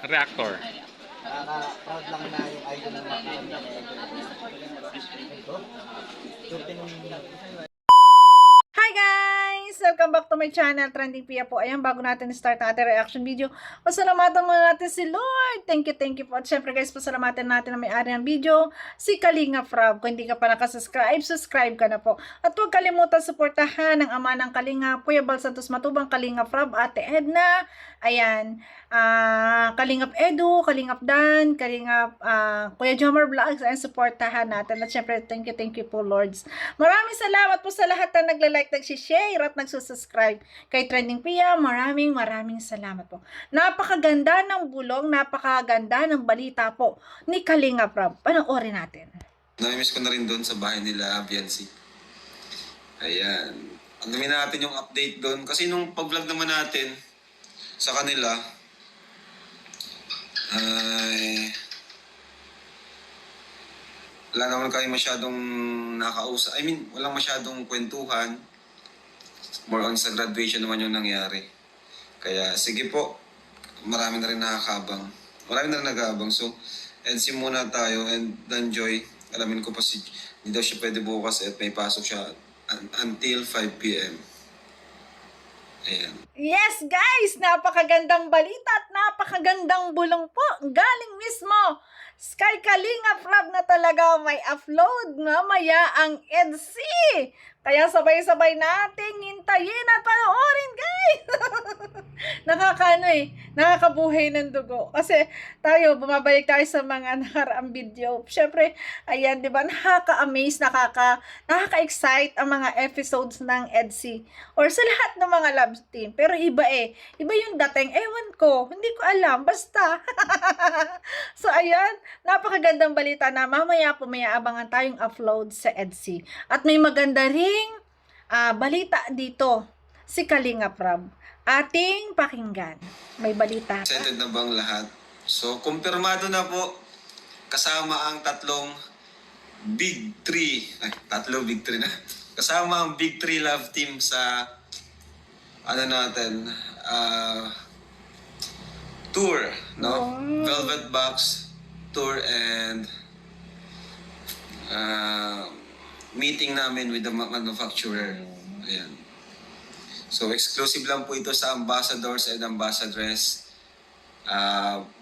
Reactor. Nakaka-proud lang na yung idol ng mga ito. Hi guys! Welcome back to my channel, Trending Pia po. Ayan, bago natin start ang ating reaction video, pasalamatan muna natin si Lord. Thank you po. At syempre guys, pasalamatan natin ang may-ari ng video, si Kalinga Prab. Kung hindi ka pa nakasubscribe, subscribe ka na po. At huwag kalimutan suportahan ng ama ng Kalinga, Kuya Bal Santos Matubang, Kalinga Prab, Ate Edna, ayan, Kalingap Edu, Kalingap Dan, Kalingap Kuya Jomar Vlogs, and supportahan natin. At syempre, thank you po Lords. Maraming salamat po sa lahat na nagla-like, nag-share at nagsusubscribe kay Trending Pia. Maraming salamat po. Napakaganda ng bulong, napakaganda ng balita po ni Kalinga Prab. Panoorin natin. Namimiss ko na rin doon sa bahay nila, Biancy. Ayan. Alamin natin yung update doon. Kasi nung pag-vlog naman natin sa kanila, ay wala naman kayo masyadong nakausap. I mean, walang masyadong kwentuhan. More on sa graduation naman yung nangyari. Kaya sige po, marami na rin nakakabang. Marami na rin nag-aabang. So, NC muna tayo and enjoy. Alamin ko pa hindi daw siya pwede bukas at may pasok siya until 5 p.m. Ayan. Yes guys, napakagandang balita at napakagandang bulong po. Galing mismo Sky Kalinga Prab na talaga may upload mamaya ang EDC. Kaya sabay-sabay nating hintayin at panoorin guys. Nakakabuhay ng dugo. Kasi tayo, bumabalik tayo sa mga nakaraang video. Syempre, ayan, di ba, nakaka-amaze, nakaka-excite ang mga episodes ng EDC. Or sa lahat ng mga love team. Pero iba iba yung dating, ewan ko, hindi ko alam, basta. So, ayan, napakagandang balita na mamaya po may aabangan tayong upload sa EDC. At may maganda ring balita dito, si Kalinga Prab. Ating pakinggan. May balita. Excited na bang lahat? So, kumpirmado na po kasama ang tatlong Big 3. Ay, tatlong Big 3 na. Kasama ang Big 3 love team sa tour, no? Wow. Velvet Box tour and meeting namin with the manufacturer. Ayan. So, exclusive lang po ito sa ambassadors and ambassadress.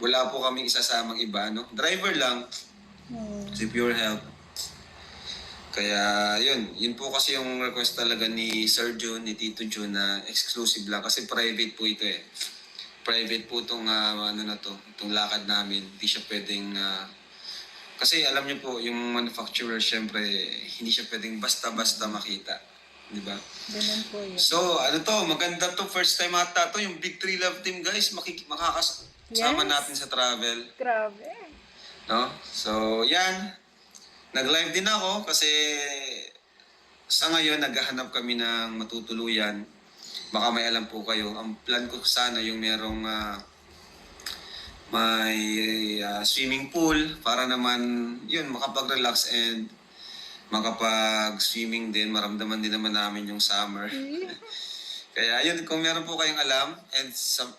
Wala po kaming isasamang iba, no? Driver lang. Si Pure Help. Kaya, yun po kasi yung request talaga ni Sir Jun, ni Tito Jun na exclusive lang. Kasi private po ito Private po itong, itong lakad namin. Hindi siya pwedeng, kasi alam niyo po, yung manufacturer, syempre, hindi siya pwedeng basta-basta makita. Diba? Ganun po yun. So, maganda to. First time ata to, yung Big 3 Love Team, guys, makakasama natin sa travel. Grabe. No? So, yan. Nag-live din ako kasi sa ngayon, naghahanap kami ng matutuluyan. Baka may alam po kayo. Ang plan ko sana yung merong may swimming pool para naman, yun, makapag-relax and makapag-swimming din, maramdaman din naman namin yung summer. Kaya yun, kung meron po kayong alam, and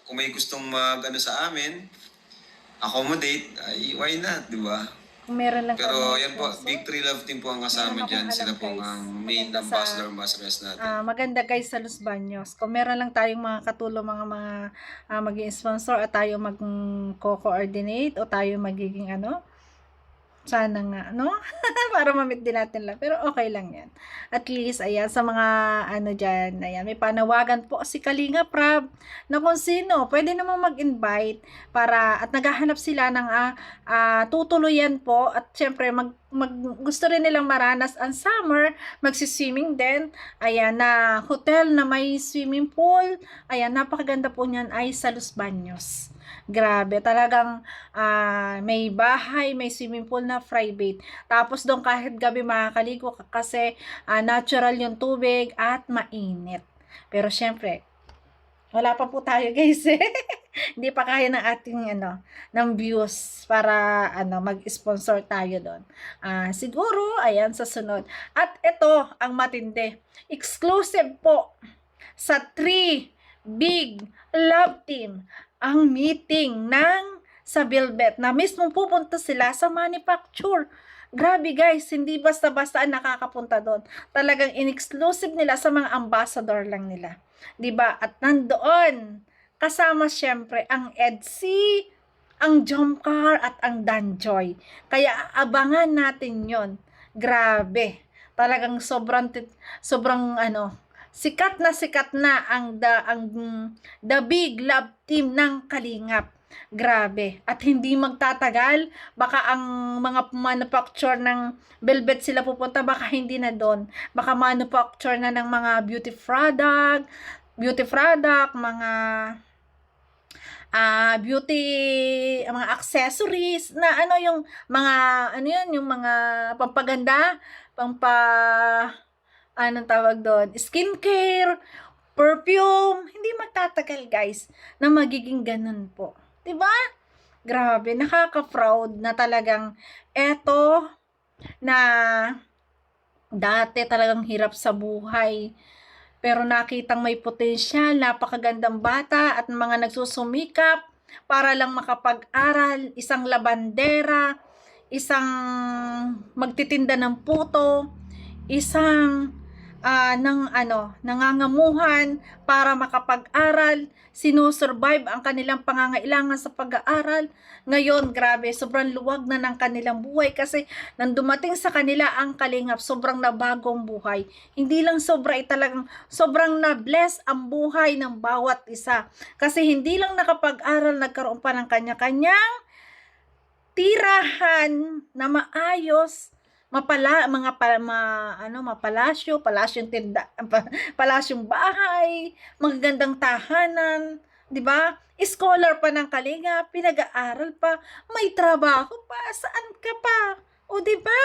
kung may gustong sa amin, accommodate, ay why not, di ba? Kung meron lang Pero kami yan po, sponsor. Big 3 Love Team po ang kasama dyan. Sila po ang main ambassador natin. Maganda guys sa Los Baños. Kung meron lang tayong mga katulong, mga maging sponsor at tayo mag-co-coordinate o tayo magiging sana nga, no? Para ma-meet din natin lang. Pero okay lang yan. At least, ayan, sa mga dyan, ayan, may panawagan po si Kalinga Prab na kung sino, pwede naman mag-invite at naghahanap sila ng tutuluyan po at syempre, gusto rin nilang maranas ang summer, magsiswimming din. Ayan, na hotel na may swimming pool. Ayan, napakaganda po niyan ay sa Los Baños. Grabe, talagang may bahay, may swimming pool na private. Tapos doon kahit gabi makakaligo kasi natural yung tubig at mainit. Pero syempre, wala pa po tayo guys Hindi pa kaya ng ating ng views para mag-sponsor tayo doon. Siguro ayan sa sunod. At ito ang matindi. Exclusive po sa 3 big love team ang meeting ng sa Velvet na mismo pupunta sila sa manufacture. Grabe guys, hindi basta-basta ang nakakapunta doon. Talagang in-exclusive nila sa mga ambassador lang nila. 'Di ba? At nandoon kasama syempre ang EDSI, ang Jomcar at ang Danjoy. Kaya abangan natin 'yon. Grabe. Talagang sobrang sikat na ang the big love team ng Kalingap. Grabe. At hindi magtatagal, baka ang mga manufacture ng Velvet sila pupunta, baka hindi na doon. Baka manufacture na ng mga beauty product, mga mga accessories na yung mga yung mga pampaganda, anong tawag doon, skincare, perfume. Hindi magtatagal guys na magiging ganun po. 'Di ba? Grabe, nakaka-proud na talagang eto na dati talagang hirap sa buhay. Pero nakitang may potensyal, napakagandang bata at mga nagsusumikap para lang makapag-aral, isang labandera, isang magtitinda ng puto, isang nangangamuhan para makapag-aral, sinusurvive ang kanilang pangangailangan sa pag-aaral. Ngayon, grabe, sobrang luwag na ng kanilang buhay kasi nang dumating sa kanila ang Kalingap, sobrang nabagong buhay. Hindi lang talagang sobrang na-bless ang buhay ng bawat isa. Kasi hindi lang nakapag-aral, nagkaroon pa ng kanya-kanyang tirahan na maayos, palasyong tinda, palasyong bahay, magagandang tahanan, 'di ba? Scholar pa ng Kalingap, pinag-aaral pa, may trabaho pa, saan ka pa? O 'di ba?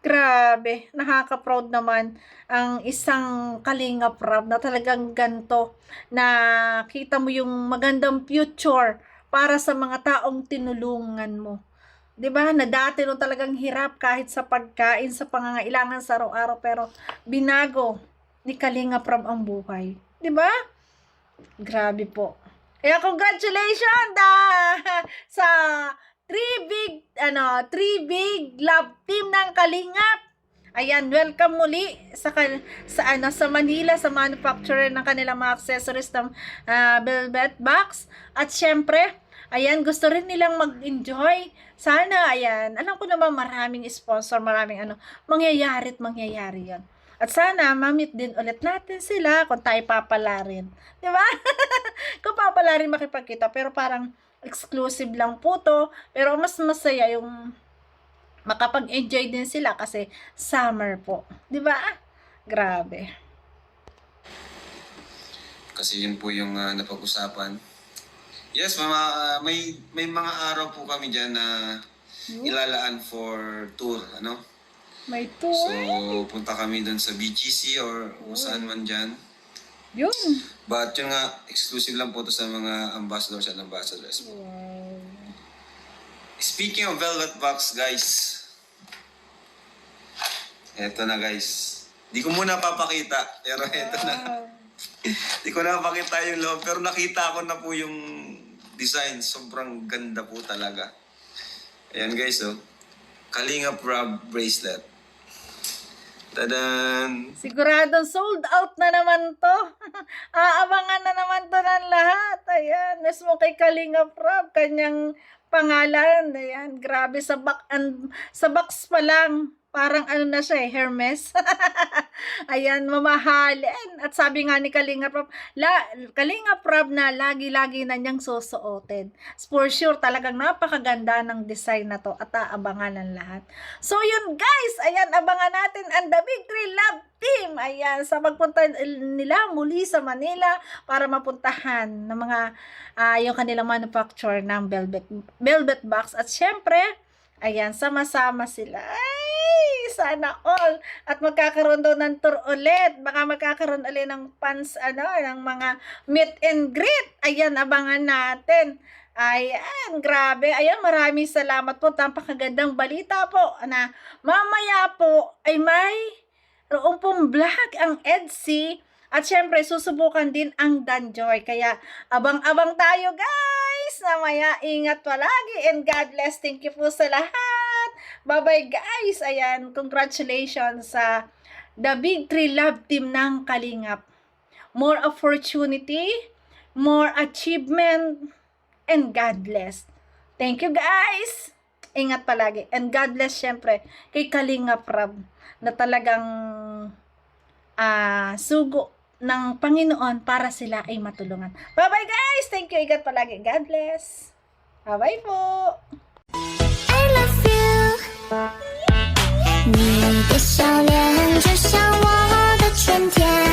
Grabe, nakaka-proud naman ang isang Kalingap Rab na talagang ganto, na kita mo yung magandang future para sa mga taong tinulungan mo. 'Di ba? Na dati no talagang hirap kahit sa pagkain, sa pangangailangan sa araw-araw, pero binago ni Kalingap Rab ang buhay. 'Di ba? Grabe po. Kaya congratulations sa 3 big love team ng Kalingap. Ayan, welcome muli sa Manila, sa manufacturer ng kanilang mga accessories ng Velvet Box. At syempre, ayan, gusto rin nilang mag-enjoy. Sana, ayan, alam ko naman maraming sponsor, maraming mangyayari yan. At sana, ma-meet din ulit natin sila kung tayo papala rin. Di ba? Kung papala rin makipagkita, pero parang exclusive lang po to. Pero mas masaya yung makapag-enjoy din sila kasi summer po. Di ba? Grabe. Kasi yun po yung napag-usapan. Yes, may mga araw po kami dyan na ilalaan for tour, May tour. So, punta kami dun sa BGC or saan man dyan. Yun. But yun nga, exclusive lang po to sa mga ambassadors at ambassadors po. Wow. Speaking of Velvet Box, guys. Eto na guys. Di ko muna papakita, pero eto na. Di ko na pakita yung loob, pero nakita ko na po yung design. Sobrang ganda po talaga. Ayan guys, Kalingap Rab bracelet. Tadan! Siguradong sold out na naman to. Aabangan na naman to ng lahat. Ayan, mismo kay Kalingap Rab, kanyang pangalan. Ayan, grabe, sa box pa lang. Parang na siya Hermes. Ayan, mamahalin. At sabi nga ni Kalingap Rab na lagi-lagi na niyang susuotin. For sure, talagang napakaganda ng design na to at aabangan ng lahat. So yun guys, ayan, abangan natin ang The Big 3 Love Team. Ayan, sa pagpunta nila muli sa Manila para mapuntahan ng mga yung kanilang manufacture ng Velvet Box. At syempre, ayan, sama-sama sila. Ay, sana all. At magkakaroon daw ng tour ulit. Baka magkakaroon ulit ng ng mga meet and greet. Ayan, abangan natin. Ayan, grabe. Ayan, maraming salamat po. Napakagandang balita po na mamaya po ay may roon pong vlog ang EDSI At syempre, susubukan din ang Danjoy. Kaya, abang-abang tayo, guys! Namaya, ingat palagi and God bless. Thank you po sa lahat. Bye-bye, guys! Ayan, congratulations sa The Big 3 Love Team ng Kalingap. More opportunity, more achievement, and God bless. Thank you, guys! Ingat palagi. And God bless, syempre, kay Kalingap Rab, na talagang sugo ng Panginoon para sila ay matulungan. Bye-bye, guys! Thank you. Ingat palagi. God bless. Bye-bye po. I love you，你的笑脸就像我的春天。